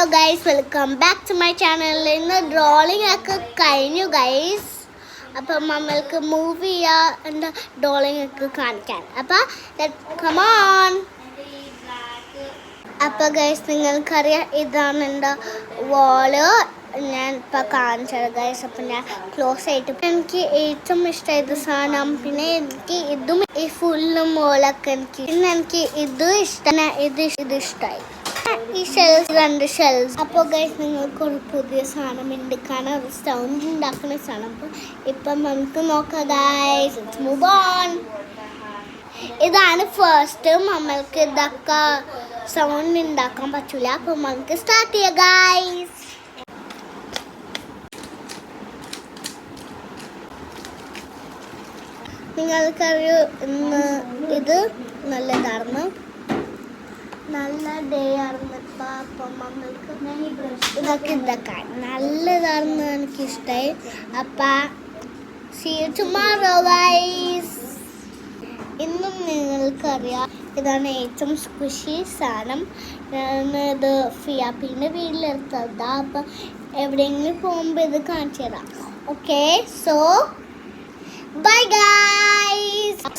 Hello guys, welcome back to my channel. ഇന്ന് ഡ്രോളിംഗ് ഒക്കെ കഴിഞ്ഞു ഗൈസ്. അപ്പം നമ്മൾക്ക് മൂവ് ചെയ്യുക എന്താ ഡ്രോളിംഗ് ഒക്കെ കാണിക്കാൻ. അപ്പം come on. അപ്പം ഗൈസ് നിങ്ങൾക്കറിയാം ഇതാണ് എൻ്റെ വാള്. ഞാൻ ഇപ്പം കാണിച്ചത് ഗൈസ്. അപ്പം ഞാൻ ക്ലോസ് ആയിട്ട് എനിക്ക് ഏറ്റവും ഇഷ്ടമായത് സാധനം. പിന്നെ എനിക്ക് ഇതും ഈ ഫുള്ളും മോളൊക്കെ എനിക്ക് ഇത് ഇഷ്ടം. ഇത് ഇഷ്ടമായി ഈ ഷെൽസ്, 2 ഷെൽസ്. അപ്പോൾ ഗൈസ് നിങ്ങൾക്ക് ഒരു പുതിയ സാധനം ഉണ്ടാക്കാണ്, സൗണ്ട് ഉണ്ടാക്കുന്ന സാധനം. ഇപ്പം നമുക്ക് നോക്കാം ഗൈസ്. Let's move on. ഇതാണ് ഫസ്റ്റ്. നമ്മൾക്ക് ഇതൊക്കെ സൗണ്ട് ഉണ്ടാക്കാൻ പറ്റില്ല. അപ്പോൾ നമുക്ക് സ്റ്റാർട്ട് ചെയ്യാം ഗൈസ്. നിങ്ങൾക്കറിയോ ഇന്ന് ഇത് നല്ലതായിരുന്നു, നല്ല ഡേ ആയിരുന്നു. അപ്പം നമ്മൾക്ക് ഇതൊക്കെ ഉണ്ടാക്കാൻ നല്ലതായിരുന്നു, എനിക്കിഷ്ടമായി. അപ്പം see you tomorrow guys. ഇന്നും നിങ്ങൾക്കറിയാം ഇതാണ് ഏറ്റവും സ്ക്വിഷി സാധനം. ഇത് ഫിയാപ്പിൻ്റെ വീട്ടിലെടുത്തതാ. അപ്പം എവിടെയെങ്കിലും പോകുമ്പോൾ ഇത് കാണിച്ചു തരാം. Okay, so bye guys.